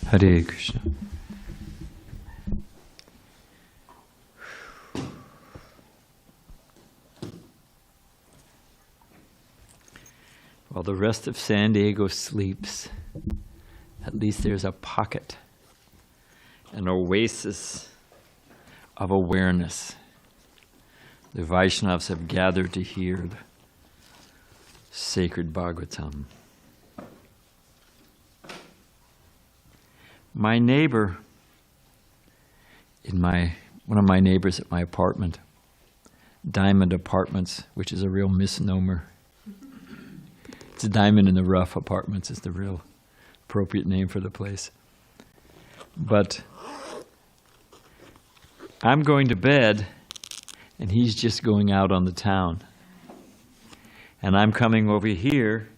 Hare Krishna. While the rest of San Diego sleeps, at least there's a pocket, an oasis of awareness. The Vaishnavas have gathered to hear the sacred Bhagavatam. My neighbor, one of my neighbors at my apartment, Diamond Apartments, which is a real misnomer. It's a Diamond in the Rough Apartments is the real appropriate name for the place. But I'm going to bed, and he's just going out on the town. And I'm coming over here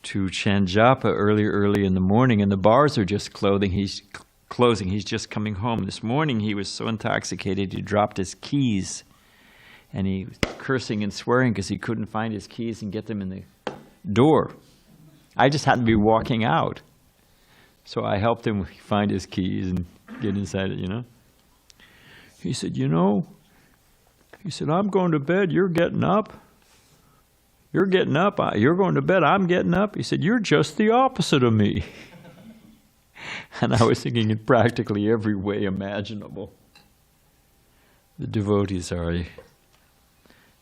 to Chanjapa early in the morning, and the bars are just closing. He's just coming home. This morning he was so intoxicated he dropped his keys, and he was cursing and swearing because he couldn't find his keys and get them in the door. I just happened to be walking out, so I helped him find his keys and get inside it, He said, I'm going to bed, you're getting up. You're getting up, you're going to bed, I'm getting up. He said, you're just the opposite of me. And I was thinking in practically every way imaginable. The devotees are a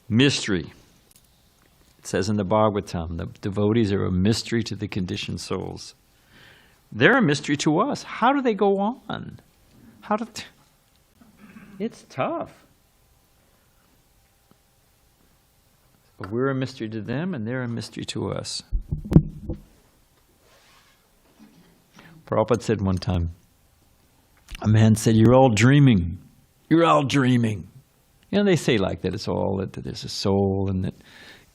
mystery. It says in the Bhagavatam, the devotees are a mystery to the conditioned souls. They're a mystery to us. How do they go on? It's tough. We're a mystery to them, and they're a mystery to us. Prabhupada said one time, a man said, you're all dreaming. You're all dreaming. They say like that. It's all that there's a soul, and that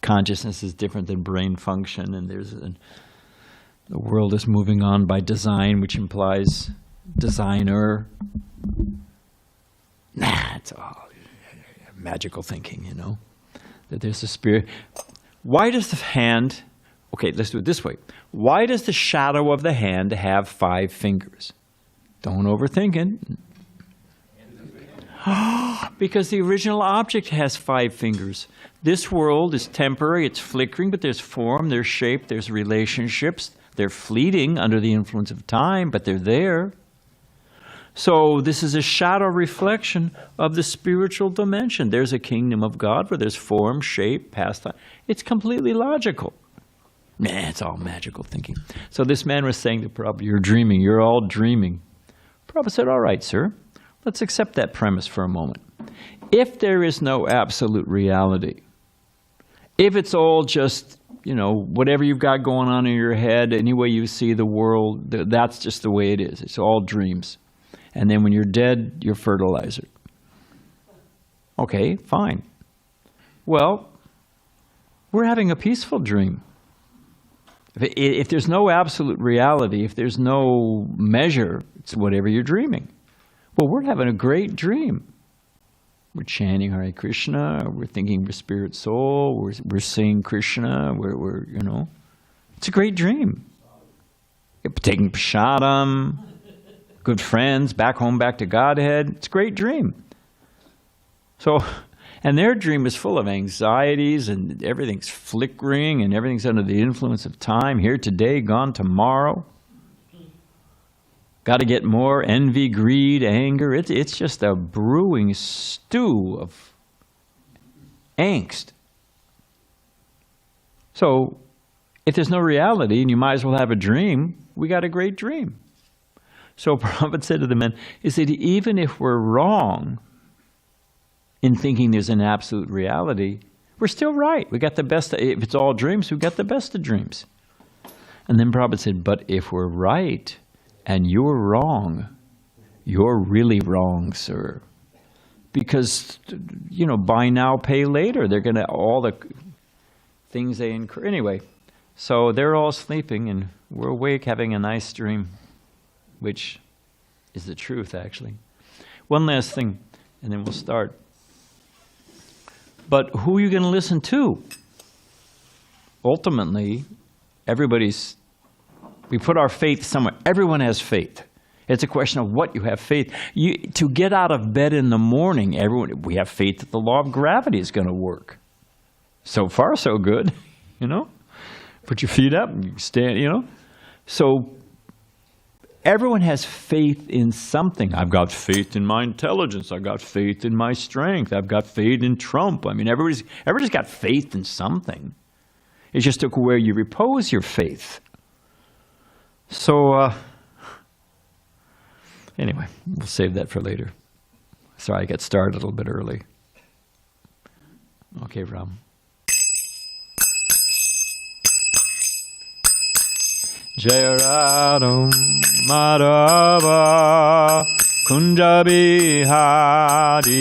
consciousness is different than brain function, and the world is moving on by design, which implies designer. Nah, it's all magical thinking, that there's a spirit. Why does the hand, okay, let's do it this way. Why does the shadow of the hand have 5 fingers? Don't overthink it. Because the original object has 5 fingers. This world is temporary, it's flickering, but there's form, there's shape, there's relationships. They're fleeting under the influence of time, but they're there. So this is a shadow reflection of the spiritual dimension. There's a kingdom of God where there's form, shape, pastime. It's completely logical. Nah, it's all magical thinking. So this man was saying to Prabhupada, you're dreaming, you're all dreaming. Prabhupada said, all right, sir, let's accept that premise for a moment. If there is no absolute reality, if it's all just, whatever you've got going on in your head, any way you see the world, that's just the way it is. It's all dreams. And then when you're dead, you're fertilizer. Okay, fine. Well, we're having a peaceful dream. If there's no absolute reality, if there's no measure, it's whatever you're dreaming. Well, we're having a great dream. We're chanting Hare Krishna, we're thinking we're spirit soul, we're seeing Krishna, we're it's a great dream. You're taking prasadam, good friends, back home, back to Godhead. It's a great dream. So, and their dream is full of anxieties, and everything's flickering, and everything's under the influence of time. Here today, gone tomorrow. Got to get more, envy, greed, anger. It's just a brewing stew of angst. So, if there's no reality, and you might as well have a dream, we got a great dream. So Prabhupada said to the men, he said, even if we're wrong in thinking there's an absolute reality, we're still right. We got the best, if it's all dreams, we got the best of dreams. And then Prabhupada said, but if we're right and you're wrong, you're really wrong, sir. Because, buy now, pay later. They're going to, all the things they incur. Anyway, so they're all sleeping and we're awake having a nice dream, which is the truth, actually. One last thing, and then we'll start. But who are you going to listen to? Ultimately, everybody's We put our faith somewhere. Everyone has faith. It's a question of what you have faith. To get out of bed in the morning, we have faith that the law of gravity is going to work. So far, so good, you know. Put your feet up and you stand, you know. So everyone has faith in something. I've got faith in my intelligence. I've got faith in my strength. I've got faith in Trump. I mean, everybody's got faith in something. It's just where you repose your faith. So, anyway, we'll save that for later. Sorry, I got started a little bit early. Okay, Ram. Jaya Radha Madhava Kunja Bihari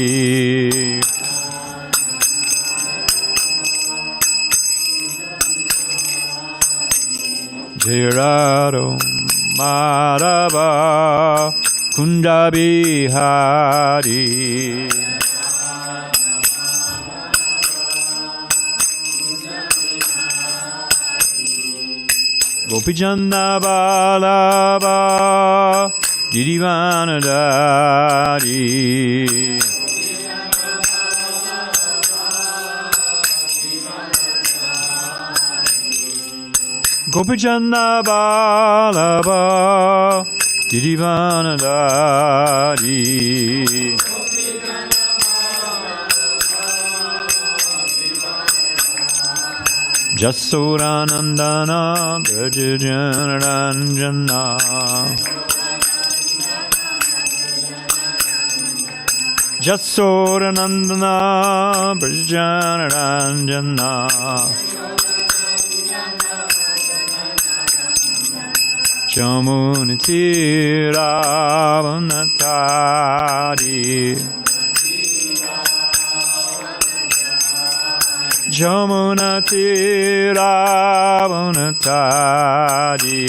Jaya Radha Madhava Kunja Bihari Gopijana Balaba Girivanadari Gopijana Balaba Girivanadari Jasoranandana Brajajanaranjana Jasoranandana Brajajanaranjana Jamunitiravanatari Jamuna Tiravanatari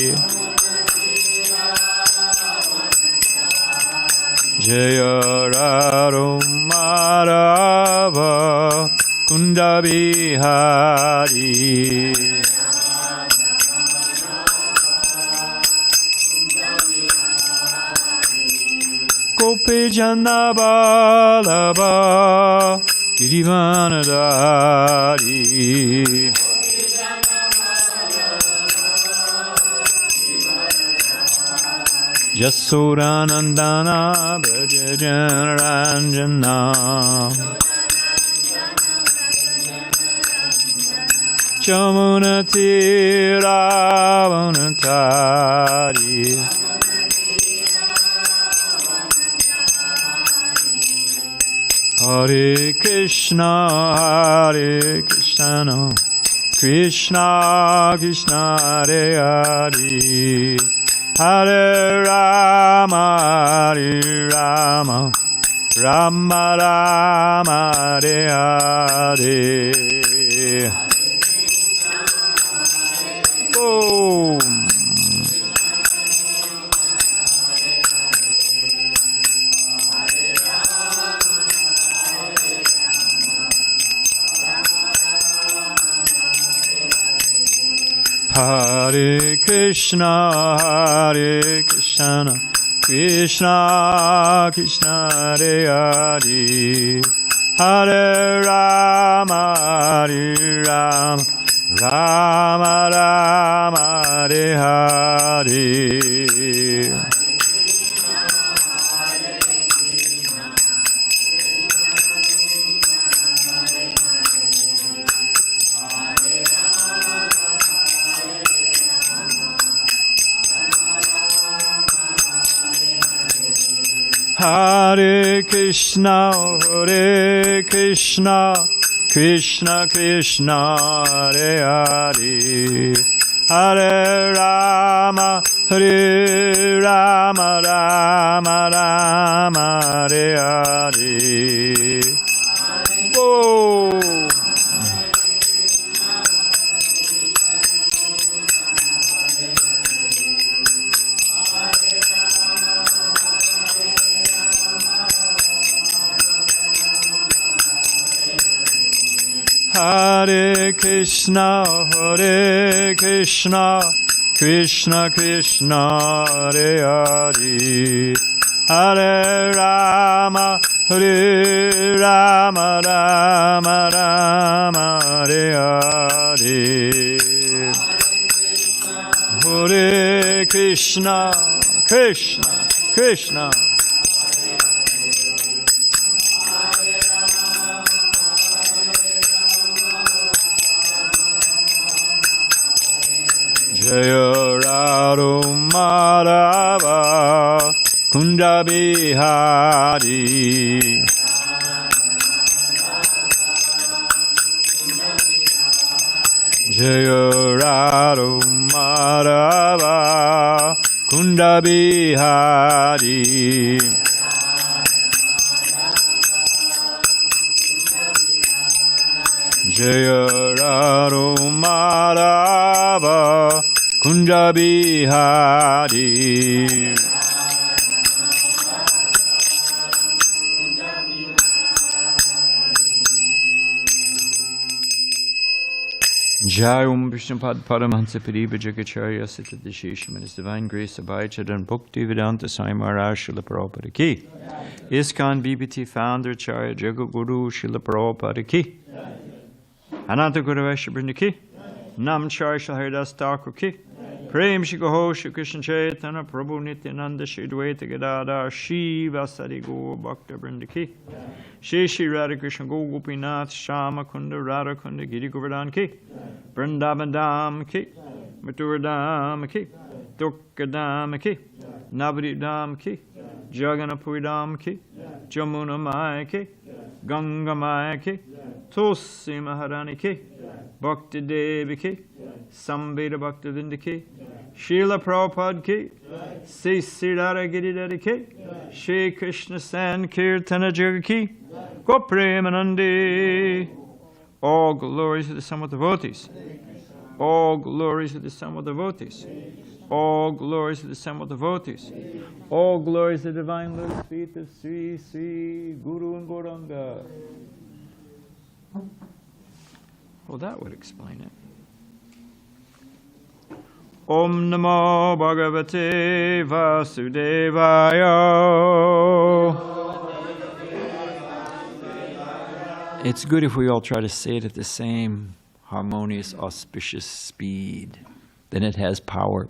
Jaya Radha Madhava Kunja Bihari Gopijana Balaba Girivanadari Jasoranandana Brajajanaranjana Jamunatiravanatari Hare Krishna, Krishna Krishna, Hare Hare, Hare Rama, Hare Rama, Rama Rama, Hare Hare. Oh. Hare Krishna, Krishna Krishna, Hare Hare, Hare Rama, Hare Rama, Rama Rama, Hare Hare. Hare Krishna, Krishna Krishna, Hare Hare, Hare Rama, Hare Rama, Rama Rama, Hare Hare. Oh. Hare Krishna, Krishna Krishna Hare Hare Hare Rama Rama Rama Hare Hare Hare Krishna Krishna Krishna Jaya Radha Madhava Kunda Bihari Jaya Radha Madhava Kunda Bihari Jaya Radha Madhava Kunja Bihari Jai Om Vishnupad Paramahansa Pariva Jagacharya Sita Deshisham and His Divine Grace Abhaya and Bhakti Vedanta Swami Maharaj Srila Prabhupada Ki ISKCON BBT Founder Charya Jagaguru Srila Prabhupada Ki Ananta Guru Vaishnava Ki Nam Charya Haridas Thakur Ki Prem Shri Gaho Shri Krishna Chaitanya Prabhu Nityananda Shri Dvaita Gadadhar Shiva Sari Gaur Bhakta Vrinda Ki Shri Shri Radha Krishna Go Gopinath Shama Kunda Radha Kunda Giri Govardhan Ki Vrindavan Dham Ki Mathura Dham Ki Dukka Dham Ki Navadvip Dham Ki Jagannathpuri Dham Ki Jamuna Maya Ki Ganga Maya Ki Tulsi Maharani Ki Bhakti Devi Ki Samveda Bhakti Vinda Ki Srila Prabhupada Ki Sri Radha Giridhara Ki Shri Krishna Sankirtana Jaga Ki Go Premanandi. All glories to the Son of devotees. All glories to the Son of devotees. All glories to the Son of devotees. All glories to the divine lotus feet of Sri Sri Guru and Gauranga. Well, that would explain it. Om Namo Bhagavate Vasudevaya. It's good if we all try to say it at the same harmonious, auspicious speed. Then it has power.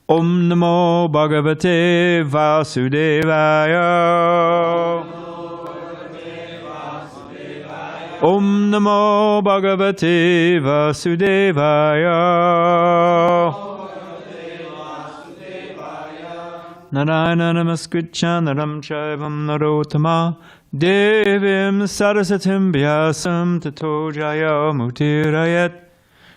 Om Namo Bhagavate Vasudevaya. Om Namo Bhagavate Vasudevaya. Narayana Namaskritya Naram Chaivam Narottama Devim Sarasatim Vyasam Tato Jaya Mutirayat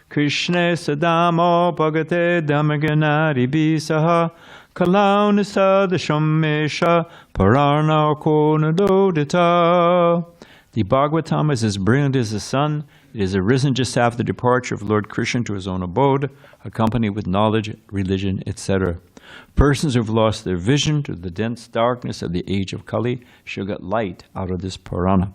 Krishna Sadamo Bhagate Damaganari Bisaha Kalaunisa Dashamesha Pararna Konadodita. The Bhagavatam is as brilliant as the sun. It is arisen just after the departure of Lord Krishna to his own abode, accompanied with knowledge, religion, etc. Persons who have lost their vision to the dense darkness of the age of Kali shall get light out of this Purana.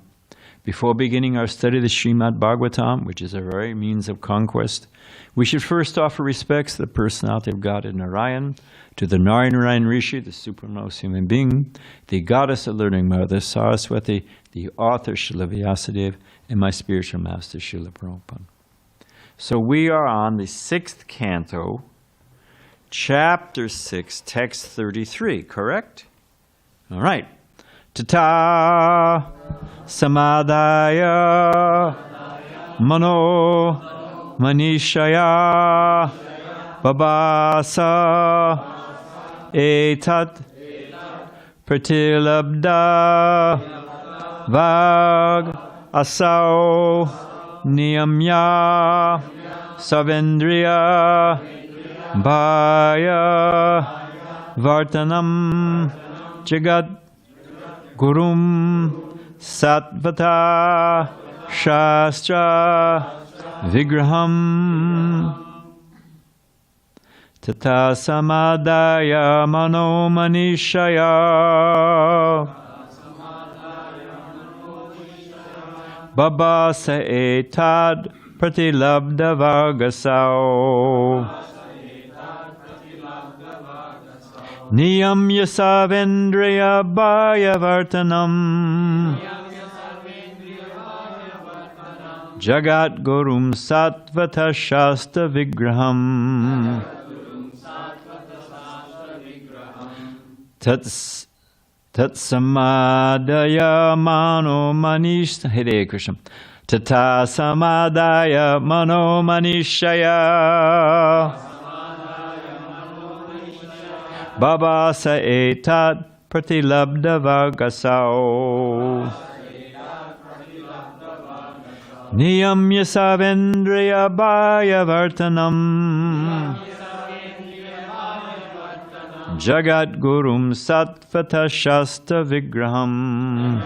Before beginning our study of the Srimad Bhagavatam, which is our very means of conquest, we should first offer respects to the personality of Godhead Narayan, to the Narayan Rishi, the supremmost human being, the goddess of learning Mother Saraswati, the author Srila Vyasadeva, and my spiritual master Srila Prabhupada. So we are on the 6th canto, chapter 6, text 33, correct? All right. Tata samadaya mano manishaya babasa etat pratilabda vag asau niyamya savendriya bhaya vartanam jagat gurum satvata shastra vigraham tata samadaya mano manishaya babasa etad pratilabda vagasao Niyamya Savendriya Bhayavartanam Jagat Gurum Satvata Shasta Vigraham Tatsamadaya Mano Manish Hare Krishna Tata Samadaya Mano Manishaya Baba Sa Etat Pratilabdha Vagasao Niyamya Savendriya Bhayavartanam Jagat Gurum Satvata Shasta Vigraham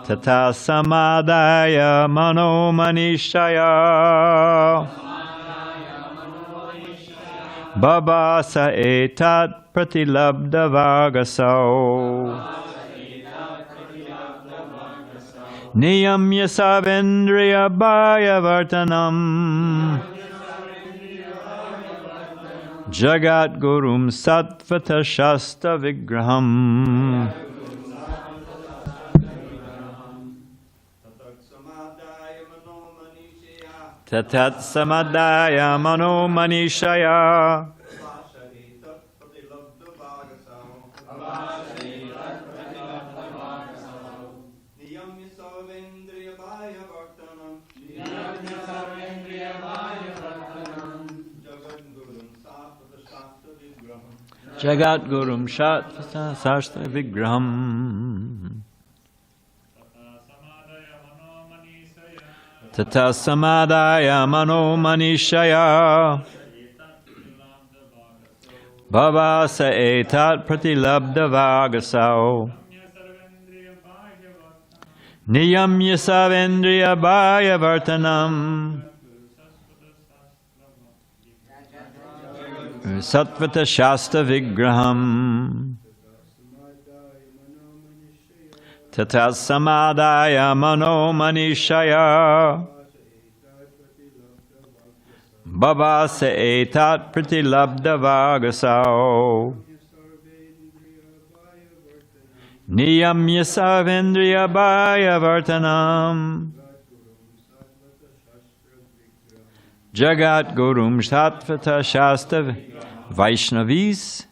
Tata Samadaya Mano Manishaya Baba Sa Etat Pratilabdha Vagasao Niyamya Savendriya Bhayavartanam Jagat Gurum Satvata Shasta Vigraham Tatat Samadaya Mano Manishaya Jagat Gurum Satvata Shasta Vigraham Tata Samadaya Mano Manishaya Bhava Sa Etat Pratilabdha Vagasao Niyamya Savendriya Bhayavartanam Satvata Shasta Vigraham Tata Samadaya Mano Manishaya Bhava Sa Etat Pratilabdha Vagasao Niyamya Savendriya Bhayavartanam Jagat Gurum Satvata Shasta Vaishnavis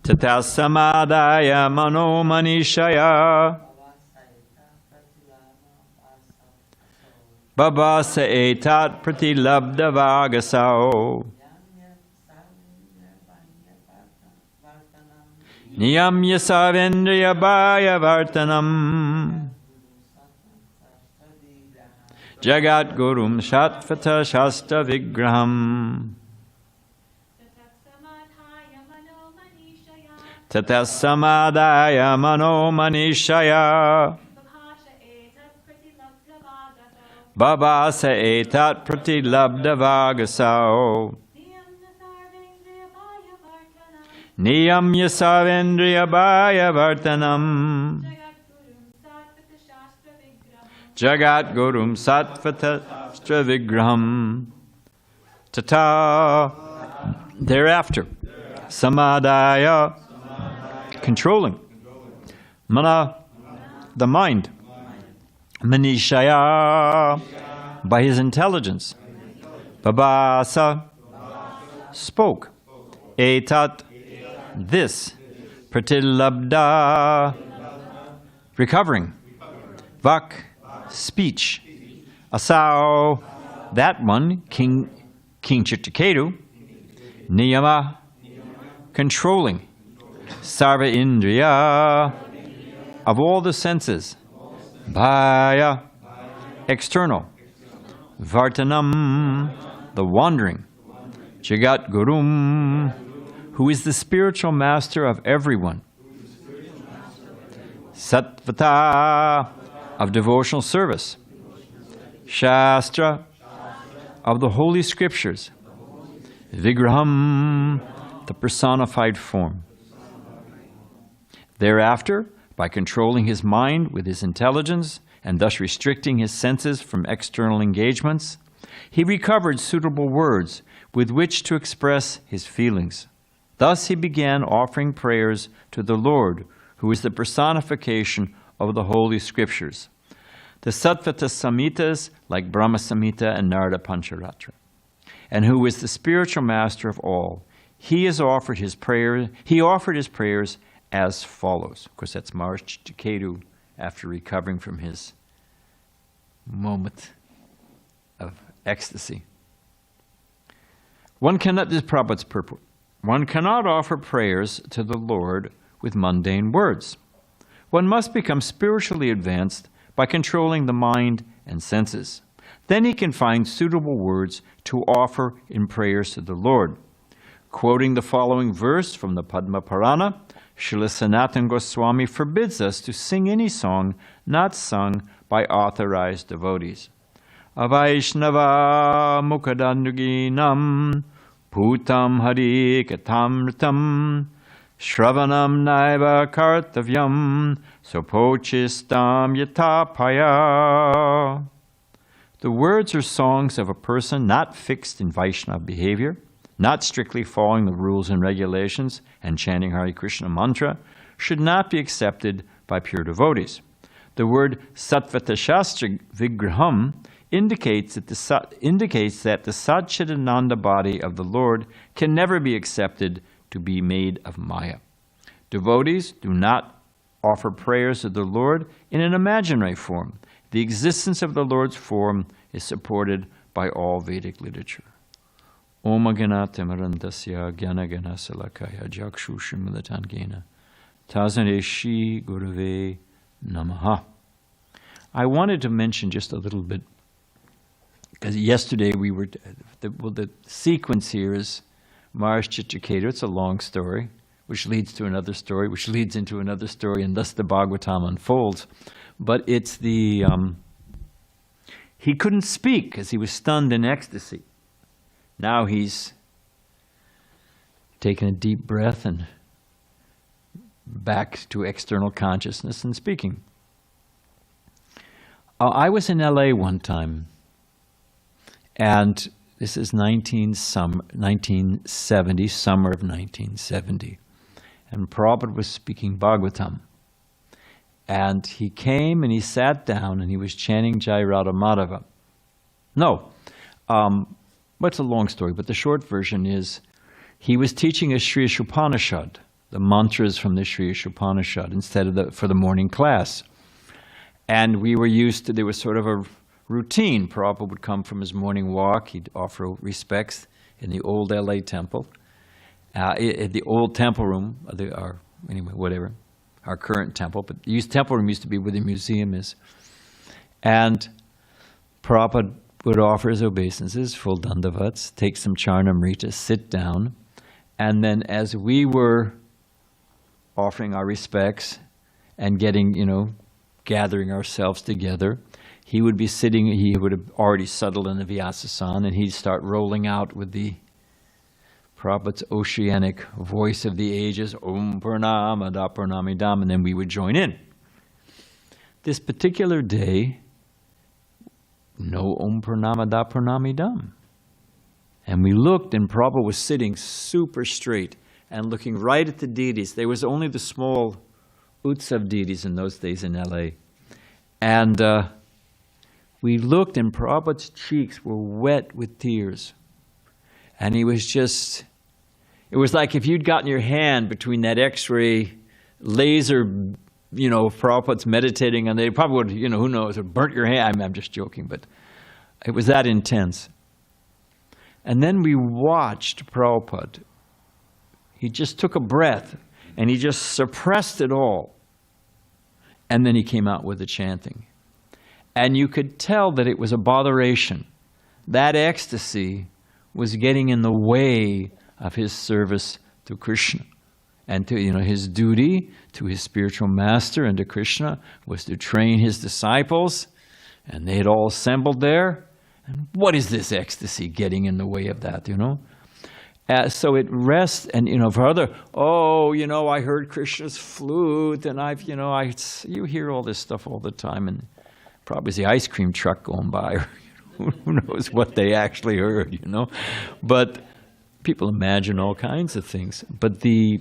Tata Samadaya Mano Manishaya Baba Sa Etat Pratilabdha Vagasao Niyamya Savendriya Bhayavartanam Jagat Gurum Satvata Shasta Vigraham Tata Samadaya Mano Manishaya Baba Sa Etat Pratilabdha Vagasao Niyamya Savendriya Bhayavartanam Jagat Gurum Satvata Shasta Vigraham Tata thereafter Samadaya controlling Mana the mind Manishaya by his intelligence Babasa spoke Etat this Pratilabdha recovering Vak speech Asao that one King Chitraketu Niyama controlling Sarva Indriya of all the senses Bhaya external Vartanam the wandering Jagat Gurum who is the spiritual master of everyone Satvata of devotional service Shastra of the holy scriptures Vigraham the personified form. Thereafter, by controlling his mind with his intelligence and thus restricting his senses from external engagements, He recovered suitable words with which to express his feelings. Thus he began offering prayers to the Lord, who is the personification of the Holy Scriptures. The Sattvata Samhitas, like Brahma Samhita and Narada Pancharatra, and who is the spiritual master of all. He offered his prayers as follows. Of course, that's Maharishi Ketu after recovering from his moment of ecstasy. This is Prabhupada's purport. One cannot offer prayers to the Lord with mundane words. One must become spiritually advanced by controlling the mind and senses. Then he can find suitable words to offer in prayers to the Lord. Quoting the following verse from the Padma Purana, Srila Sanatana Goswami forbids us to sing any song not sung by authorized devotees. Avaishnava mukadanduginam putam hari katamritam shravanam naiva kartavyam sopochistam yatapaya. The words or songs of a person not fixed in Vaishnava behavior, not strictly following the rules and regulations and chanting Hare Krishna mantra, should not be accepted by pure devotees. The word Sattvata Shastra Vigraham indicates that the Satchidananda body of the Lord can never be accepted to be made of Maya. Devotees do not offer prayers to the Lord in an imaginary form. The existence of the Lord's form is supported by all Vedic literature. Om Ganatamarandasya Gyanagana Salakaya Jakshushimalatanggena Tazaneshi Gurave Namaha. I wanted to mention just a little bit, because yesterday we were, the sequence here is Maharishi Ketu. It's a long story, which leads to another story, which leads into another story, and thus the Bhagavatam unfolds. But it's he couldn't speak because he was stunned in ecstasy. Now he's taken a deep breath and back to external consciousness and speaking. I was in LA one time, and this is 1970, summer of 1970, and Prabhupada was speaking Bhagavatam. And he came and he sat down and he was chanting Jai Radha Madhava. It's a long story, but the short version is he was teaching us Sri Upanishad, the mantras from the Sri Upanishad, instead of for the morning class. And we were used to, there was sort of a routine. Prabhupada would come from his morning walk, he'd offer respects in the old LA temple, the old temple room, our current temple, but the temple room used to be where the museum is. And Prabhupada would offer his obeisances, full dandavats, take some charnamrita, sit down, and then as we were offering our respects and gathering ourselves together, he would be sitting, he would have already settled in the Vyasasana, and he'd start rolling out with the Prabhupada's oceanic voice of the ages, Om Purnamada Purnamidam, and then we would join in. This particular day, no Om Purnamada Purnamidam. And we looked, and Prabhupada was sitting super straight and looking right at the deities. There was only the small Utsav deities in those days in LA. And we looked, and Prabhupada's cheeks were wet with tears. And he was just, it was like if you'd gotten your hand between that X-ray laser, if Prabhupada's meditating, and they probably would, who knows, it burnt your hand. I'm just joking, but it was that intense. And then we watched Prabhupada. He just took a breath, and he just suppressed it all. And then he came out with the chanting. And you could tell that it was a botheration. That ecstasy was getting in the way of his service to Krishna. And to his duty to his spiritual master and to Krishna was to train his disciples, and they had all assembled there. And what is this ecstasy getting in the way of that, So it rests, and for other, I heard Krishna's flute, and you hear all this stuff all the time, and probably the ice cream truck going by, or Who knows what they actually heard, you know? But people imagine all kinds of things. But the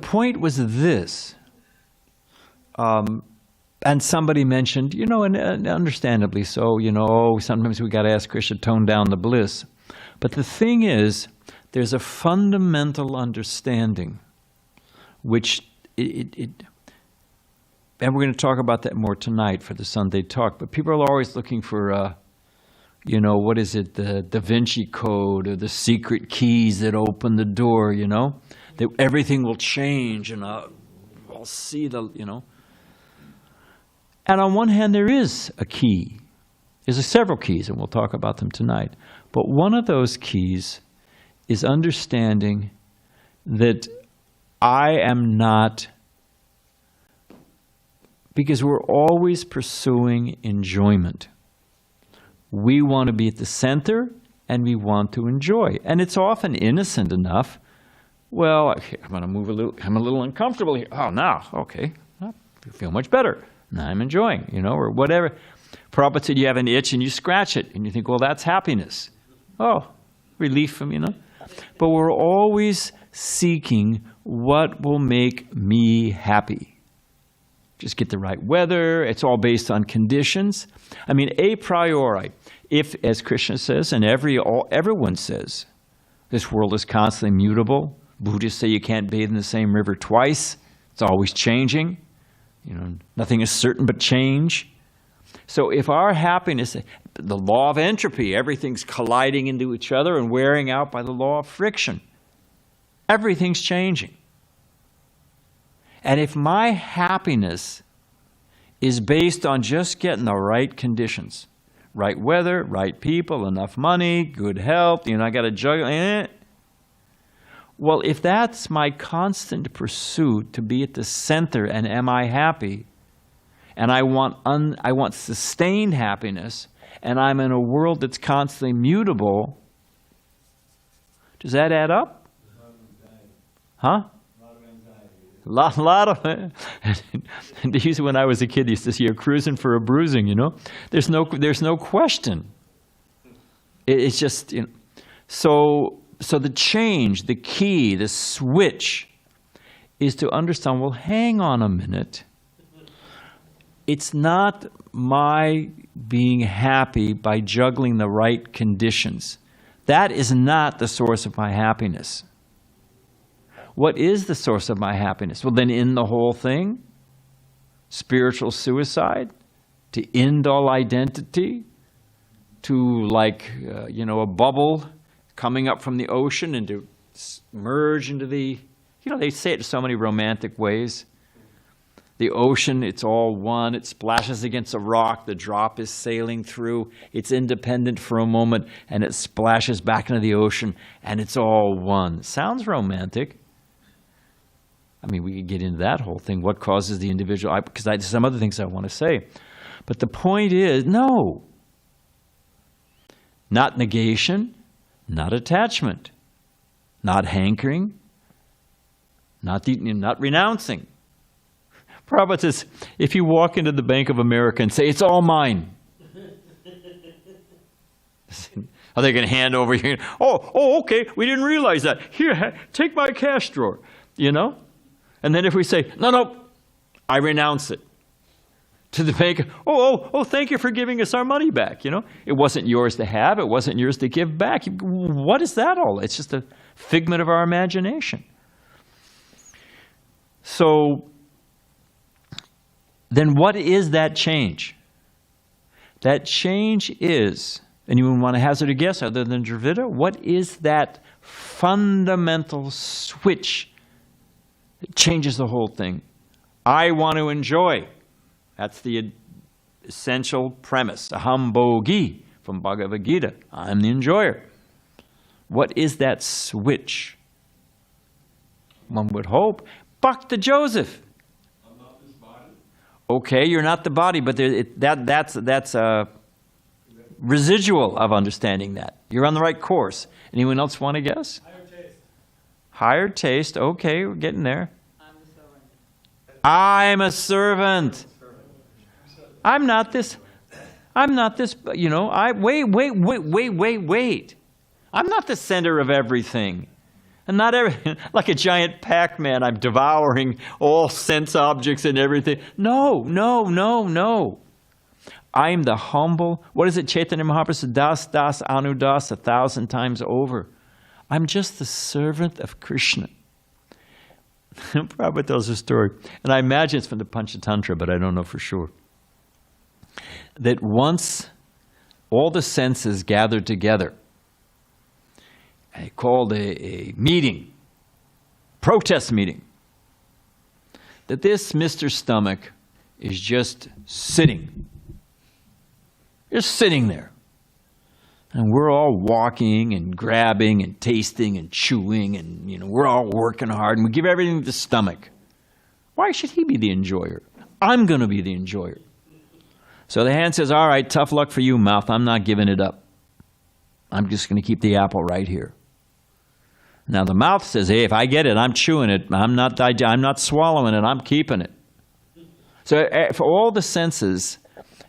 point was this. And somebody mentioned, you know, and understandably so, you know, sometimes we got to ask Krishna to tone down the bliss. But the thing is, there's a fundamental understanding, which and we're going to talk about that more tonight for the Sunday talk. But people are always looking for, you know, what is it, the Da Vinci Code or the secret keys that open the door, you know, that everything will change and I'll see the, you know. And on one hand, there is a key. There's several keys, and we'll talk about them tonight. But one of those keys is understanding that I am not, because we're always pursuing enjoyment. We want to be at the center, and we want to enjoy. And it's often innocent enough. Well, I'm going to move a little, I'm a little uncomfortable here. Oh, now, okay, I feel much better. Now I'm enjoying, you know, or whatever. Prabhupada said you have an itch and you scratch it, and you think, well, that's happiness. Oh, relief from, you know. But we're always seeking what will make me happy. Just get the right weather. It's all based on conditions. I mean, a priori, if, as Krishna says, and everyone says, this world is constantly mutable. Buddhists say you can't bathe in the same river twice. It's always changing. You know, nothing is certain but change. So if our happiness, the law of entropy, everything's colliding into each other and wearing out by the law of friction. Everything's changing. And if my happiness is based on just getting the right conditions, right weather, right people, enough money, good health, you know, I got to juggle, well, if that's my constant pursuit to be at the center and am I happy, and I want sustained happiness, and I'm in a world that's constantly mutable, does that add up? Huh? A lot of it. And usually when I was a kid, they used to say, you're cruising for a bruising, you know? There's no question. It's just, you know. So the change, the key, the switch is to understand, well, hang on a minute. It's not my being happy by juggling the right conditions. That is not the source of my happiness. What is the source of my happiness? Well, then in the whole thing, spiritual suicide, to end all identity, to like, you know, a bubble coming up from the ocean and to merge into the, you know, they say it in so many romantic ways. The ocean, it's all one. It splashes against a rock. The drop is sailing through. It's independent for a moment, and it splashes back into the ocean, and it's all one. Sounds romantic. I mean, we could get into that whole thing. What causes the individual? Because there's some other things I want to say. But the point is, no. Not negation. Not attachment, not hankering, not renouncing. Prabhupada says, if you walk into the Bank of America and say, it's all mine, are they going to hand over your, oh, okay, we didn't realize that. Here, take my cash drawer, you know? And then if we say, no, I renounce it. To the bank, thank you for giving us our money back, you know? It wasn't yours to have, it wasn't yours to give back. What is that all? It's just a figment of our imagination. So, then what is that change? That change is, anyone want to hazard a guess other than Dravida? What is that fundamental switch that changes the whole thing? I want to enjoy. That's the essential premise. Aham bhogi from Bhagavad Gita. I'm the enjoyer. What is that switch? One would hope. Bhakti Joseph. I'm not this body. Okay, you're not the body, but that's a residual of understanding that. You're on the right course. Anyone else want to guess? Higher taste. Higher taste. Okay, we're getting there. I'm the servant. I'm a servant. I'm not this, you know, wait. I'm not the center of everything. And not like a giant Pac-Man, I'm devouring all sense objects and everything. No. I am the humble, what is it, Chaitanya Mahaprabhu said, das anudas 1,000 times over. I'm just the servant of Krishna. Prabhupada tells a story, and I imagine it's from the Panchatantra, but I don't know for sure. That once all the senses gathered together, they called a meeting, protest meeting, that this Mr. Stomach is just sitting there. And we're all walking and grabbing and tasting and chewing and, you know, we're all working hard and we give everything to the stomach. Why should he be the enjoyer? I'm going to be the enjoyer. So the hand says, all right, tough luck for you, mouth. I'm not giving it up. I'm just going to keep the apple right here. Now the mouth says, hey, if I get it, I'm chewing it. I'm not swallowing it. I'm keeping it. So for all the senses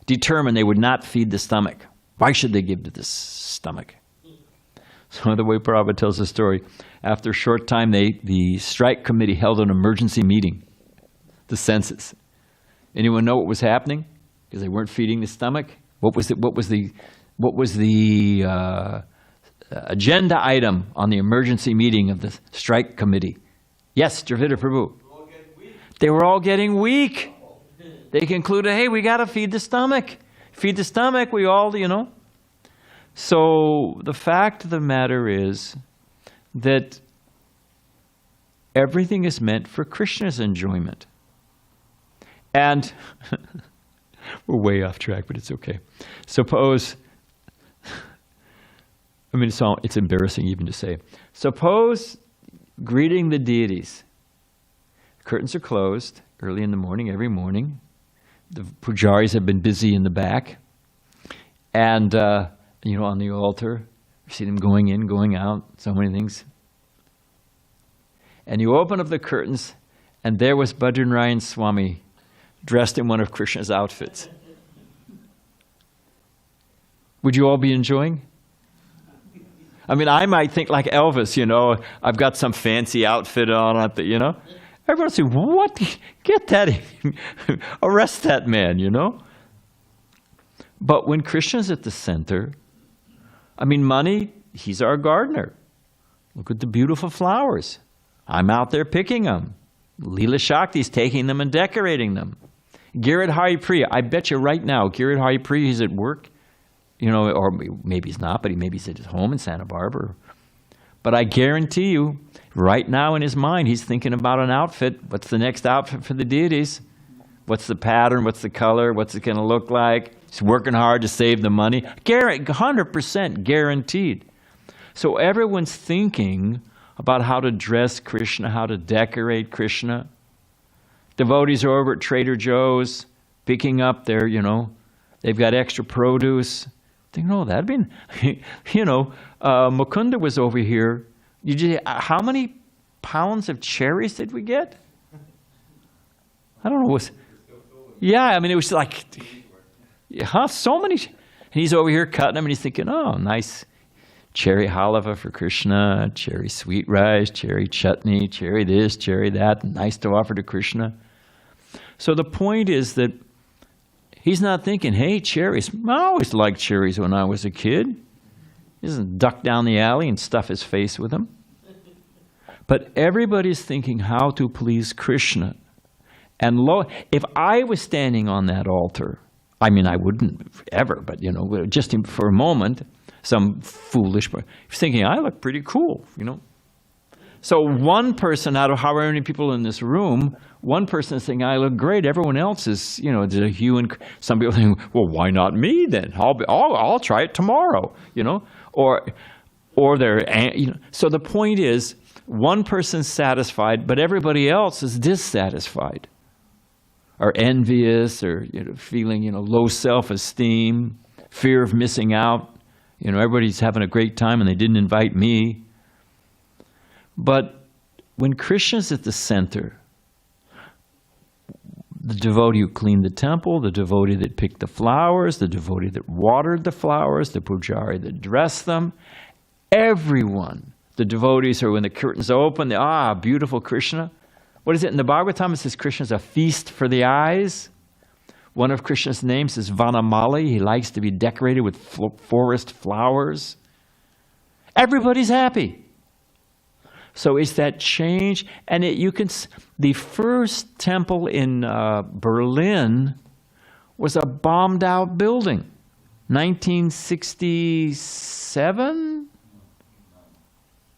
determined they would not feed the stomach. Why should they give to the stomach? So the way Prabhupada tells the story, after a short time, the strike committee held an emergency meeting, the senses. Anyone know what was happening? Because they weren't feeding the stomach. What was the agenda item on the emergency meeting of the strike committee? Yes, Dravida Prabhu. They were all getting weak. They concluded, hey, we got to feed the stomach. Feed the stomach, we all, you know. So the fact of the matter is that everything is meant for Krishna's enjoyment. And we're way off track, but it's okay. Suppose, I mean, it's embarrassing even to say. Suppose greeting the deities. Curtains are closed early in the morning, every morning. The pujaris have been busy in the back. And, you know, on the altar, you see them going in, going out, so many things. And you open up the curtains, and there was Badrinarayan Swami dressed in one of Krishna's outfits. Would you all be enjoying? I mean, I might think like Elvis, you know, I've got some fancy outfit on, you know. Everyone would say, what? Get that, arrest that man, you know. But when Krishna's at the center, I mean, money, he's our gardener. Look at the beautiful flowers. I'm out there picking them. Leela Shakti's taking them and decorating them. Girit Hari Priya, I bet you right now, Girit Hari Priya, he's at work, you know, or maybe he's not, but maybe he's at his home in Santa Barbara. But I guarantee you, right now in his mind, he's thinking about an outfit. What's the next outfit for the deities? What's the pattern? What's the color? What's it going to look like? He's working hard to save the money. 100% guaranteed. So everyone's thinking about how to dress Krishna, how to decorate Krishna. Devotees are over at Trader Joe's picking up their, you know, they've got extra produce. Think, no, that'd been, you know, Mukunda was over here. How many pounds of cherries did we get? I don't know. Yeah, I mean, it was like, so many. And he's over here cutting them, and he's thinking, oh, nice cherry halava for Krishna, cherry sweet rice, cherry chutney, cherry this, cherry that, nice to offer to Krishna. So the point is that he's not thinking, hey, cherries. I always liked cherries when I was a kid. He doesn't duck down the alley and stuff his face with them. But everybody's thinking how to please Krishna. And if I was standing on that altar, I mean, I wouldn't ever, but, you know, just for a moment, some foolish person, thinking, I look pretty cool, you know. So one person out of however many people in this room, one person is saying, I look great. Everyone else is, you know, there's a hue and some people think, well, why not me then? I'll try it tomorrow, you know. Or they're, you know. So the point is, one person's satisfied, but everybody else is dissatisfied, or envious, or, you know, feeling, you know, low self-esteem, fear of missing out. You know, everybody's having a great time and they didn't invite me. But when Krishna's at the center, The devotee who cleaned the temple, the devotee that picked the flowers, the devotee that watered the flowers, the pujari that dressed them, everyone. The devotees are when the curtains open, beautiful Krishna. What is it in the Bhagavatam? It says Krishna's a feast for the eyes. One of Krishna's names is Vanamali. He likes to be decorated with forest flowers. Everybody's happy. So it's that change, and the first temple in Berlin was a bombed out building. 1967?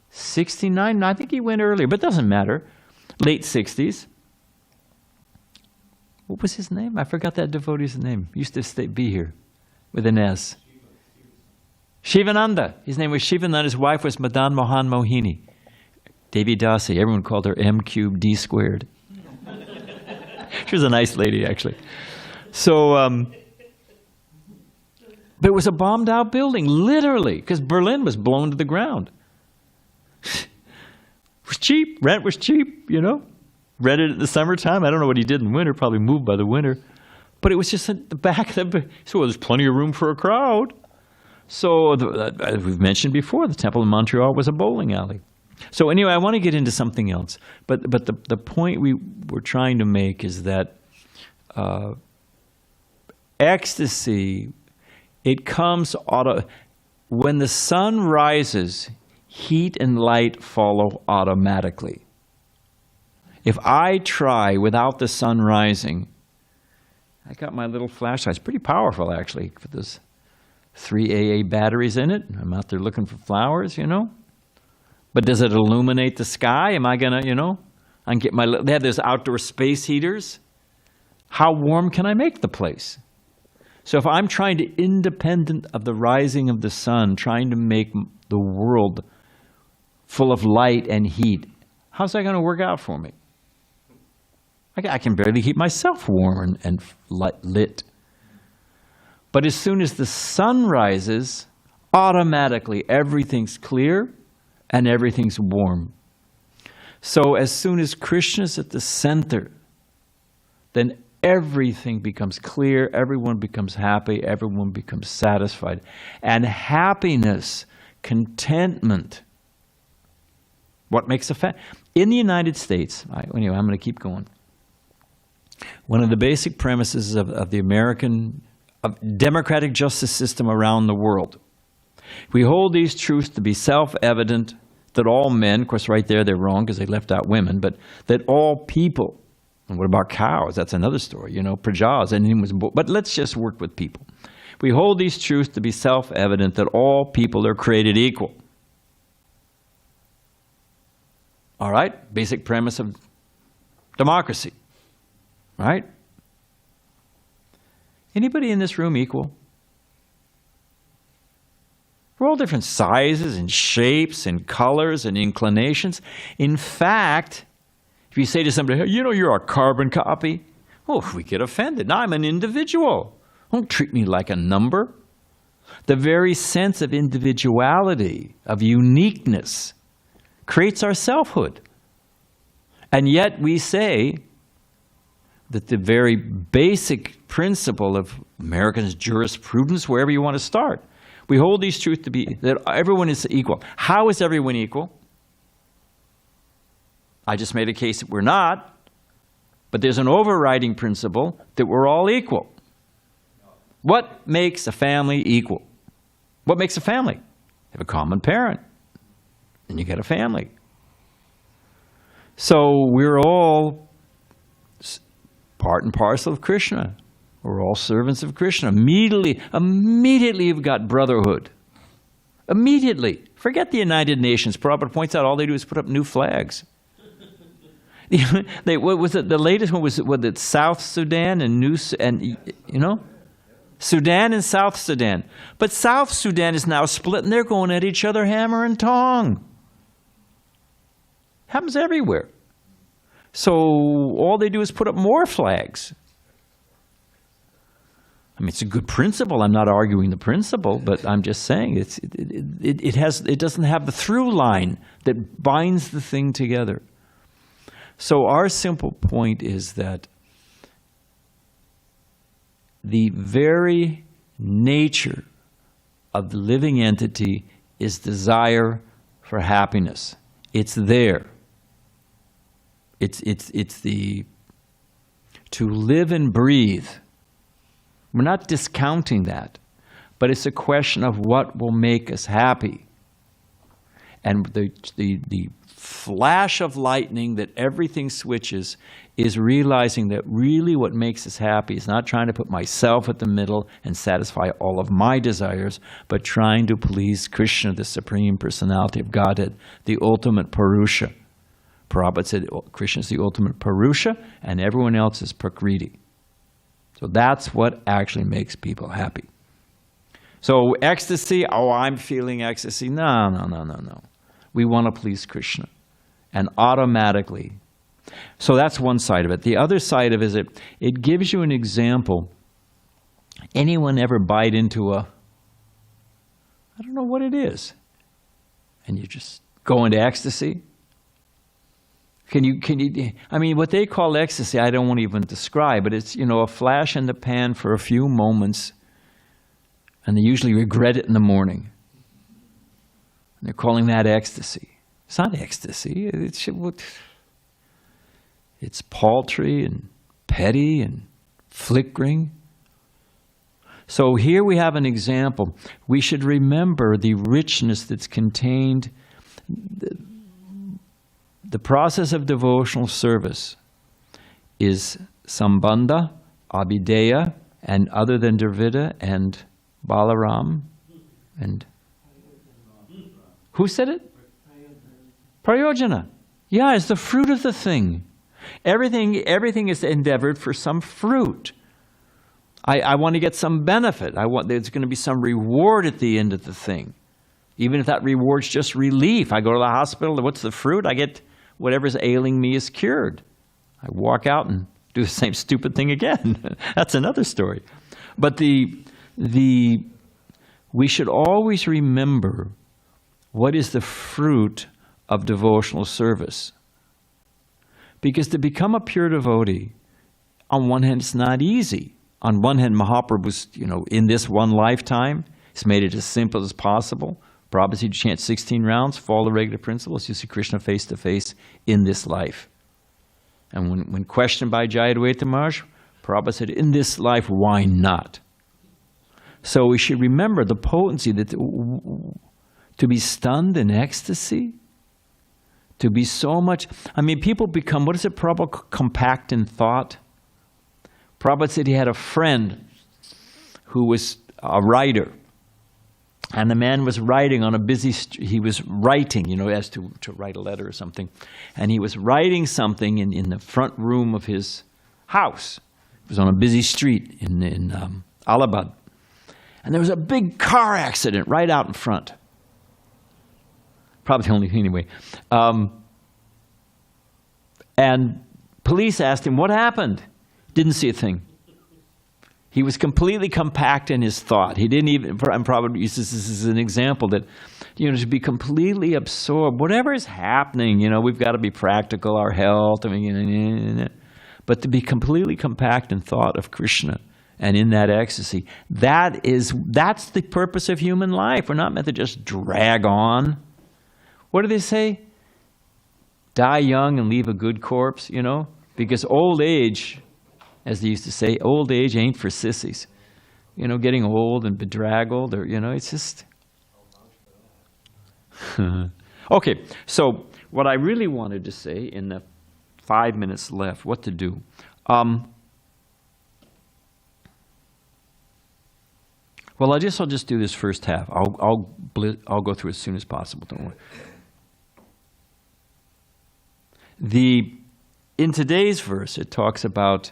69? I think he went earlier, but it doesn't matter. Late 60s. What was his name? I forgot that devotee's name. He used to be here with an S. Shivananda. His name was Shivananda. His wife was Madan Mohan Mohini. Devi Dasi. Everyone called her M cubed D squared. She was a nice lady, actually. So, but it was a bombed out building, literally, because Berlin was blown to the ground. It was cheap. Rent was cheap, Rented it in the summertime. I don't know what he did in winter, probably moved by the winter. But it was just at the back of so there's plenty of room for a crowd. So, as we've mentioned before, the temple in Montreal was a bowling alley. So anyway, I want to get into something else. But the point we were trying to make is that ecstasy, it comes when the sun rises, heat and light follow automatically. If I try without the sun rising, I got my little flashlight. It's pretty powerful, actually, for this 3 AA batteries in it. I'm out there looking for flowers, But does it illuminate the sky? Am I going to, I can get they have those outdoor space heaters. How warm can I make the place? So if I'm trying to, independent of the rising of the sun, trying to make the world full of light and heat, how's that going to work out for me? I can barely keep myself warm and lit. But as soon as the sun rises, automatically everything's clear and everything's warm. So as soon as Krishna's at the center, then everything becomes clear, everyone becomes happy, everyone becomes satisfied. And happiness, contentment, what makes a family? In the United States, anyway, I'm going to keep going. One of the basic premises of the American democratic justice system around the world, we hold these truths to be self-evident that all men, of course right there they're wrong because they left out women, but that all people, and what about cows? That's another story, prajas, but let's just work with people. We hold these truths to be self-evident that all people are created equal. All right? Basic premise of democracy. Right? Anybody in this room equal? We're all different sizes and shapes and colors and inclinations. In fact, if you say to somebody, hey, you're a carbon copy, we get offended. Now I'm an individual. Don't treat me like a number. The very sense of individuality, of uniqueness, creates our selfhood. And yet we say that the very basic principle of American jurisprudence, wherever you want to start, we hold these truths to be that everyone is equal. How is everyone equal? I just made a case that we're not, but there's an overriding principle that we're all equal. What makes a family equal? What makes a family? You have a common parent, and you get a family. So we're all part and parcel of Krishna. We're all servants of Krishna. Immediately you've got brotherhood. Immediately. Forget the United Nations. Prabhupada points out all they do is put up new flags. What was it? The latest one was it South Sudan and Sudan and South Sudan. But South Sudan is now split and they're going at each other hammer and tong. Happens everywhere. So all they do is put up more flags. I mean, it's a good principle. I'm not arguing the principle, but I'm just saying it doesn't have the through line that binds the thing together. So our simple point is that the very nature of the living entity is desire for happiness. It's there. It's the to live and breathe. We're not discounting that, but it's a question of what will make us happy. And the flash of lightning that everything switches is realizing that really what makes us happy is not trying to put myself at the middle and satisfy all of my desires, but trying to please Krishna, the Supreme Personality of Godhead, the ultimate Purusha. Prabhupada said Krishna is the ultimate Purusha and everyone else is Prakriti. So that's what actually makes people happy. So ecstasy, oh, I'm feeling ecstasy. No. We want to please Krishna. And automatically. So that's one side of it. The other side of it is it gives you an example. Anyone ever bite into I don't know what it is, and you just go into ecstasy? Can you, I mean, what they call ecstasy, I don't want to even describe, but it's, a flash in the pan for a few moments, and they usually regret it in the morning. And they're calling that ecstasy. It's not ecstasy. It's paltry and petty and flickering. So here we have an example. We should remember the richness that's contained. The process of devotional service is Sambandha, Abhideya, and other than Dravida and Balaram, and who said it? Prayojana. Yeah, it's the fruit of the thing. Everything is endeavored for some fruit. I want to get some benefit. There's going to be some reward at the end of the thing. Even if that reward's just relief. I go to the hospital, what's the fruit? I get whatever's ailing me is cured. I walk out and do the same stupid thing again. That's another story. But we should always remember what is the fruit of devotional service. Because to become a pure devotee, on one hand, it's not easy. On one hand, Mahaprabhu was, in this one lifetime, he's made it as simple as possible. Prabhupada said, you chant 16 rounds, follow the regular principles, you see Krishna face to face in this life. And when questioned by Jayadvaita Maharaj, Prabhupada said, in this life, why not? So we should remember the potency that to be stunned in ecstasy, to be so much, people become, what is it, Prabhupada, compact in thought? Prabhupada said he had a friend who was a writer. And the man was writing on a busy street. He was writing, as to write a letter or something. And he was writing something in the front room of his house. It was on a busy street in Allahabad. And there was a big car accident right out in front. Probably the only thing anyway. And police asked him, what happened? Didn't see a thing. He was completely compact in his thought. He didn't even, and probably uses this as an example that, to be completely absorbed. Whatever is happening, we've got to be practical, our health, but to be completely compact in thought of Krishna and in that ecstasy, that's the purpose of human life. We're not meant to just drag on. What do they say? Die young and leave a good corpse, Because old age, as they used to say, old age ain't for sissies. Getting old and bedraggled, or, it's just... Okay, so what I really wanted to say in the 5 minutes left, what to do. Well, I'll just do this first half. I'll go through as soon as possible, don't worry. In today's verse, it talks about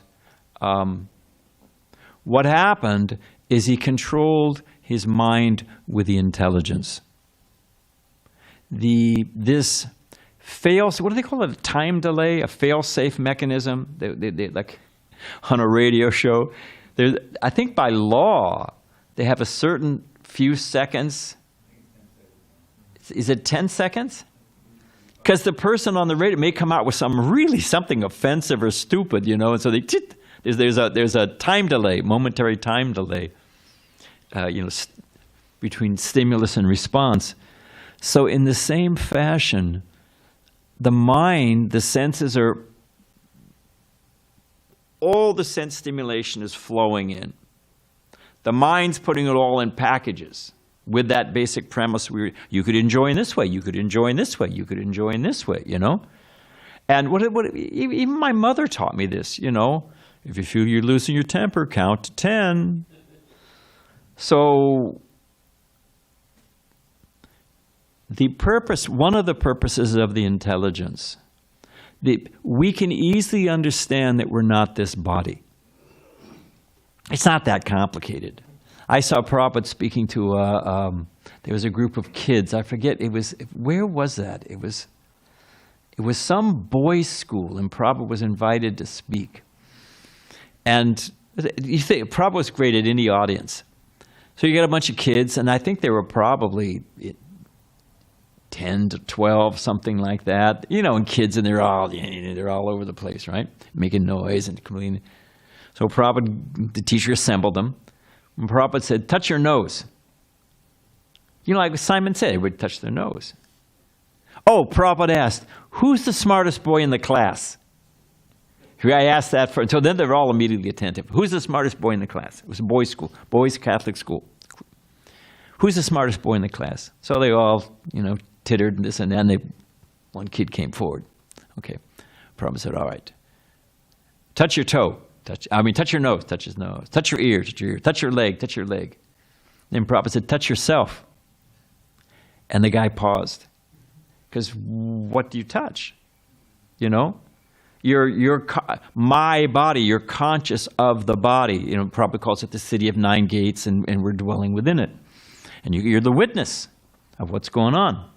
what happened is he controlled his mind with the intelligence. This what do they call it? A time delay, a fail-safe mechanism. They like on a radio show. I think by law they have a certain few seconds. Is it 10 seconds? Because the person on the radio may come out with something offensive or stupid, and so There's a time delay, momentary time delay, between stimulus and response. So in the same fashion, the mind, the senses are, all the sense stimulation is flowing in. The mind's putting it all in packages with that basic premise, you could enjoy in this way, you could enjoy in this way, you could enjoy in this way, And even my mother taught me this, If you feel you're losing your temper, count to 10. So one of the purposes of the intelligence, we can easily understand that we're not this body. It's not that complicated. I saw Prabhupada speaking to, there was a group of kids. I forget, where was that? It was some boys' school, and Prabhupada was invited to speak. And you think Prabhupada was great at any audience. So you got a bunch of kids, and I think they were probably 10 to 12, something like that. And kids, and they're all over the place, right? Making noise and cleaning. So Prabhupada, the teacher assembled them. And Prabhupada said, touch your nose. Like Simon said, they would touch their nose. Oh, Prabhupada asked, who's the smartest boy in the class? I asked that so then they're all immediately attentive. Who's the smartest boy in the class? It was a boys' school, boys' Catholic school. Who's the smartest boy in the class? So they all, tittered and this and that, and one kid came forward. Okay. Prabhupada said, all right. Touch your toe. Touch your nose. Touch his nose. Touch your ear. Touch your ear. Touch your leg. Touch your leg. Then Prabhupada said, touch yourself. And the guy paused. Because what do you touch? My body, you're conscious of the body. Prabhupada calls it the city of 9 gates, and we're dwelling within it. And you're the witness of what's going on.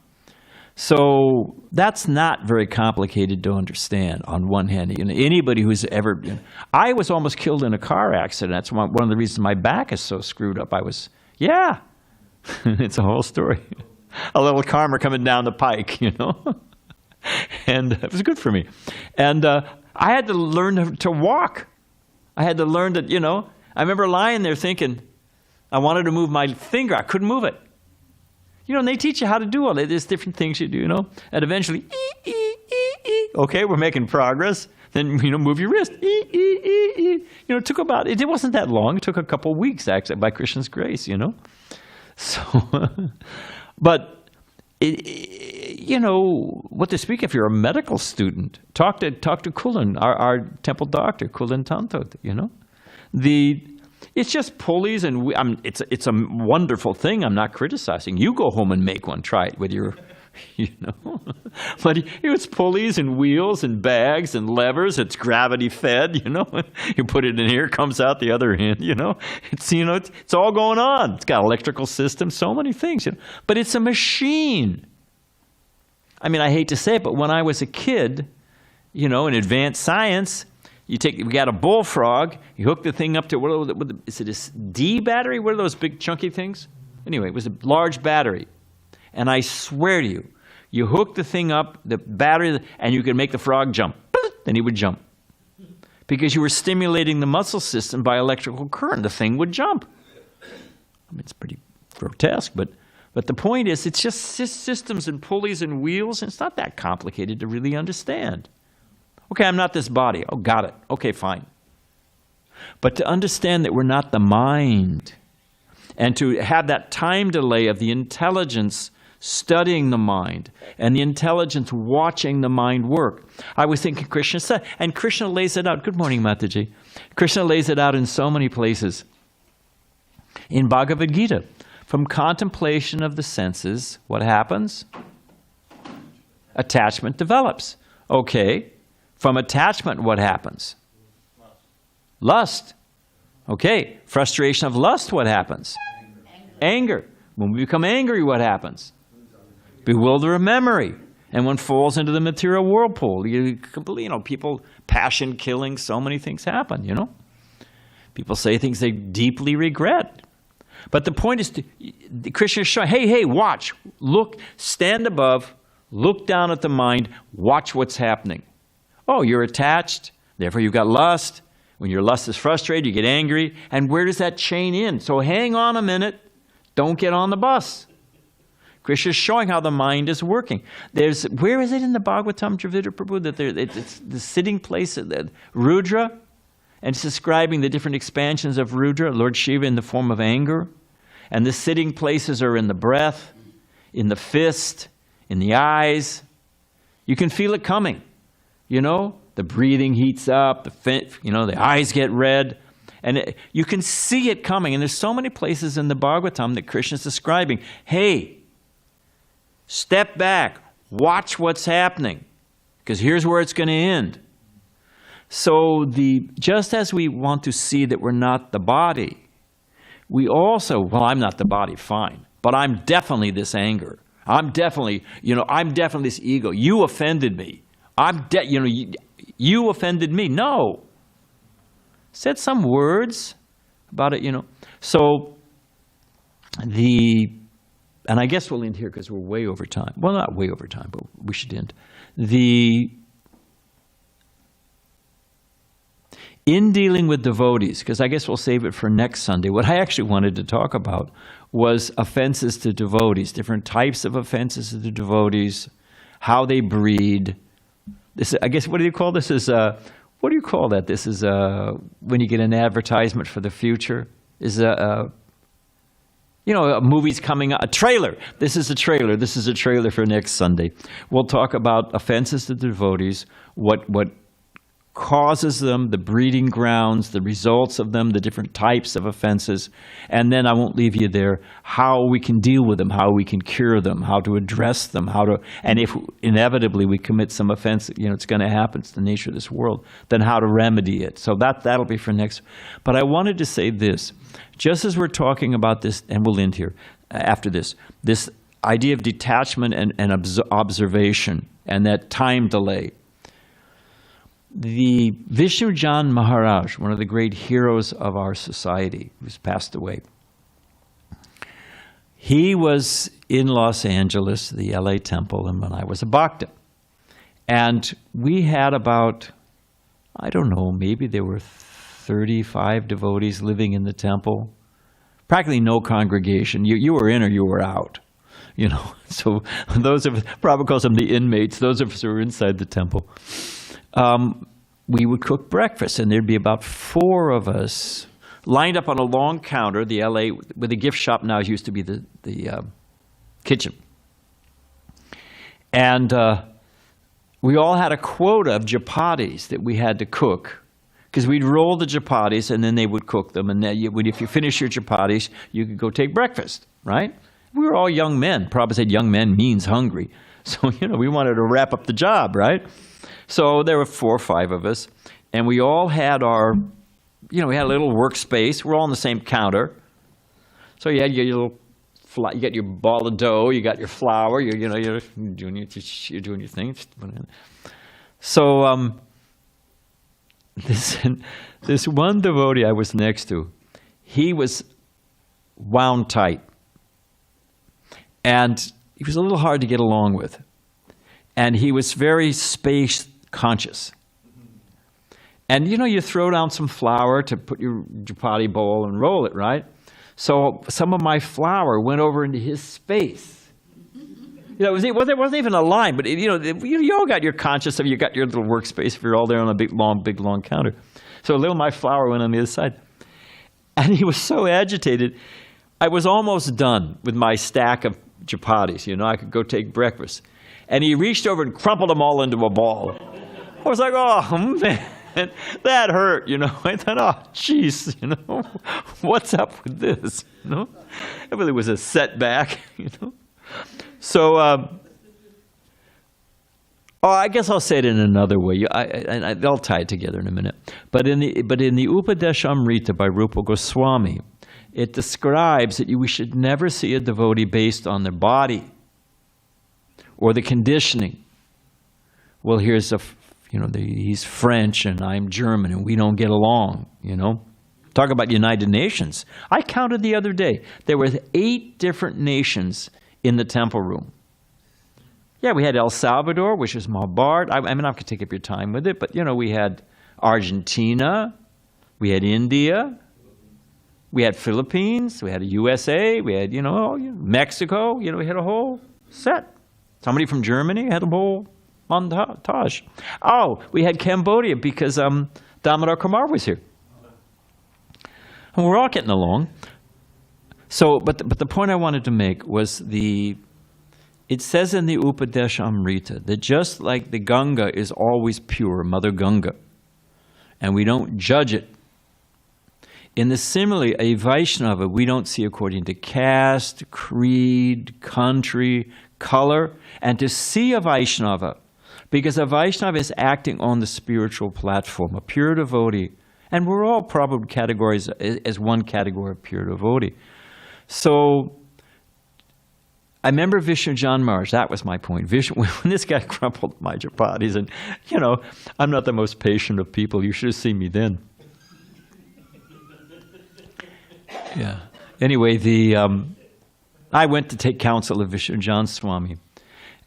So that's not very complicated to understand on one hand. Anybody who's ever... I was almost killed in a car accident. That's one of the reasons my back is so screwed up. It's a whole story. A little karma coming down the pike, And it was good for me. And I had to learn to walk. I had to learn that, I remember lying there thinking, I wanted to move my finger. I couldn't move it. And they teach you how to do all that. There's different things you do, And eventually, okay, we're making progress. Then, move your wrist. It took it wasn't that long. It took a couple of weeks, actually, by Krishna's grace, So, but, what to speak if you're a medical student. Talk to Kulin, our temple doctor, Kulin Tantot, It's just pulleys, and it's a wonderful thing. I'm not criticizing. You go home and make one. Try it with your, But it's pulleys and wheels and bags and levers. It's gravity fed. You put it in here, comes out the other end. It's all going on. It's got electrical systems, so many things. But it's a machine. I hate to say it, but when I was a kid, in advanced science. We got a bullfrog, you hook the thing up to, is it a D battery? What are those big chunky things? Anyway, it was a large battery. And I swear to you, you hook the thing up, the battery, and you could make the frog jump. Then he would jump. Because you were stimulating the muscle system by electrical current. The thing would jump. It's pretty grotesque, but the point is, it's just systems and pulleys and wheels, and it's not that complicated to really understand. Okay, I'm not this body. Oh, got it. Okay, fine. But to understand that we're not the mind, and to have that time delay of the intelligence studying the mind, and the intelligence watching the mind work. I was thinking Krishna said, and Krishna lays it out. Good morning, Mataji. Krishna lays it out in so many places. In Bhagavad Gita, from contemplation of the senses, what happens? Attachment develops. Okay. From attachment, what happens? Lust. Okay. Frustration of lust, what happens? Anger. When we become angry, what happens? Bewilder of memory. And one falls into the material whirlpool. People, passion, killing, so many things happen, People say things they deeply regret. But the point is, Krishna is showing, hey, watch. Look, stand above, look down at the mind, watch what's happening. Oh, you're attached, therefore you've got lust. When your lust is frustrated, you get angry. And where does that chain end? So hang on a minute. Don't get on the bus. Krishna is showing how the mind is working. Where is it in the Bhagavatam, Dravida Prabhu, that it's the sitting place of the Rudra? And it's describing the different expansions of Rudra, Lord Shiva in the form of anger. And the sitting places are in the breath, in the fist, in the eyes. You can feel it coming. You know, the breathing heats up, the eyes get red. And you can see it coming. And there's so many places in the Bhagavatam that Krishna is describing. Hey, step back. Watch what's happening. Because here's where it's going to end. So just as we want to see that we're not the body, we also, well, I'm not the body, fine. But I'm definitely this anger. I'm definitely this ego. You offended me. You offended me. No. Said some words about it, So and I guess we'll end here because we're way over time. Well, not way over time, but we should end. In dealing with devotees, because I guess we'll save it for next Sunday, what I actually wanted to talk about was offenses to devotees, different types of offenses to the devotees, how they breed. This, I guess, what do you call this? What do you call that? This is when you get an advertisement for the future. A movie's coming out, a trailer. This is a trailer. This is a trailer for next Sunday. We'll talk about offenses to the devotees, what causes them, the breeding grounds, the results of them, the different types of offenses. And then I won't leave you there, how we can deal with them, how we can cure them, how to address them, and if inevitably we commit some offense, it's going to happen, it's the nature of this world, then how to remedy it. So that'll be for next. But I wanted to say this, just as we're talking about this, and we'll end here after this idea of detachment and observation and that time delay. The Vishnujan Maharaj, one of the great heroes of our society, who's passed away, he was in Los Angeles, the LA temple, and when I was a bhakta. And we had about, I don't know, maybe there were 35 devotees living in the temple. Practically no congregation. You were in or you were out. So those of us, Prabhupada calls them the inmates, those of us who were inside the temple. We would cook breakfast, and there'd be about 4 of us lined up on a long counter. The LA, where the gift shop now used to be the kitchen. And we all had a quota of chapatis that we had to cook, because we'd roll the chapatis, and then they would cook them. And then if you finish your chapatis, you could go take breakfast, right? We were all young men. Prabhupada said young men means hungry. So, we wanted to wrap up the job, right? So there were 4 or 5 of us, and we all had we had a little workspace. We're all on the same counter. So you had your you got your ball of dough, you got your flour, you're doing your thing. So this one devotee I was next to, he was wound tight, and he was a little hard to get along with, and he was very space conscious. And you throw down some flour to put your chapati bowl and roll it, right? So some of my flour went over into his space. It wasn't even a line, but you all got your conscious of, you got your little workspace if you're all there on a big long counter. So a little of my flour went on the other side. And he was so agitated, I was almost done with my stack of chapatis. I could go take breakfast. And he reached over and crumpled them all into a ball. I was like, oh, man, that hurt, I thought, oh, jeez, what's up with this, It really was a setback, So, I guess I'll say it in another way. I'll tie it together in a minute. But in the Upadeshamrita by Rupa Goswami, it describes that we should never see a devotee based on their body or the conditioning. Well, here's he's French and I'm German and we don't get along, Talk about United Nations. I counted the other day. There were 8 different nations in the temple room. Yeah, we had El Salvador, which is Malbard. I'm not going to take up your time with it, but, we had Argentina, We had India. We had Philippines. We had USA. We had, Mexico. We had a whole set. Somebody from Germany had a whole montage. Oh, we had Cambodia because Damodar Kumar was here. And we're all getting along. So, but the point I wanted to make was it says in the Upadeshamrita that just like the Ganga is always pure, Mother Ganga, and we don't judge it, in the simile, a Vaishnava we don't see according to caste, creed, country, color, and to see a Vaishnava, because a Vaishnava is acting on the spiritual platform, a pure devotee, and we're all probably categorized as one category of pure devotee. So I remember Vishnu John Maharaj, that was my point. When this guy crumpled my chapatis, and I'm not the most patient of people, you should have seen me then. Yeah. Anyway, I went to take counsel of Vishnu John Swami,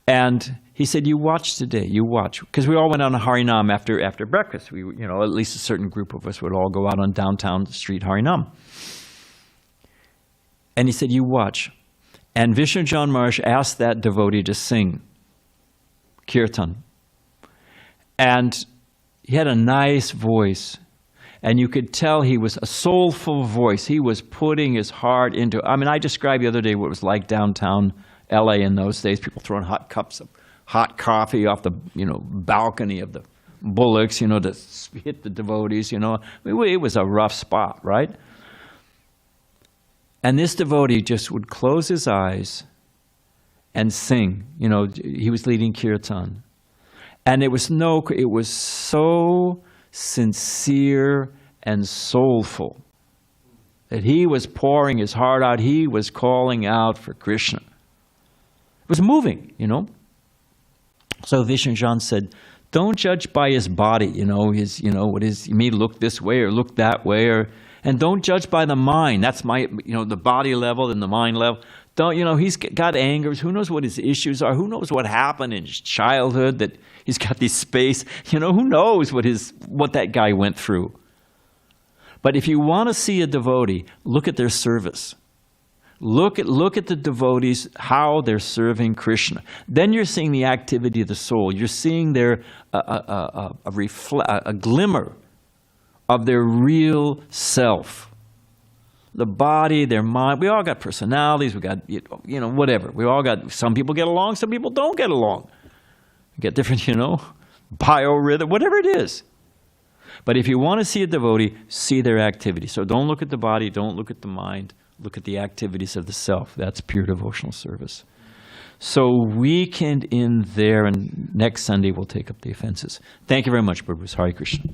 and he said, "You watch today. You watch," because we all went on a Harinam after breakfast. We, at least a certain group of us would all go out on downtown street Harinam. And he said, "You watch." And Vishnu John Maharaj asked that devotee to sing kirtan, and he had a nice voice. And you could tell he was a soulful voice. He was putting his heart into it. I described the other day what it was like downtown LA in those days. People throwing hot cups of hot coffee off the, balcony of the bullocks, to hit the devotees, It was a rough spot, right? And this devotee just would close his eyes and sing. He was leading kirtan. And it was so sincere and soulful that he was pouring his heart out. He was calling out for Krishna. It was moving, So Vishnu John said, don't judge by his body, he may look this way or look that way, and don't judge by the mind. That's the body level and the mind level. Don't, he's got angers. Who knows what his issues are? Who knows what happened in his childhood that he's got this space? Who knows what that guy went through? But if you want to see a devotee, look at their service. Look at the devotees, how they're serving Krishna. Then you're seeing the activity of the soul. You're seeing a glimmer of their real self. The body, their mind, we all got personalities, we got, whatever. We all got, some people get along, some people don't get along. We get different, biorhythm, whatever it is. But if you want to see a devotee, see their activity. So don't look at the body, don't look at the mind, look at the activities of the self. That's pure devotional service. So weekend in there, and next Sunday we'll take up the offenses. Thank you very much, Prabhu. Hare Krishna.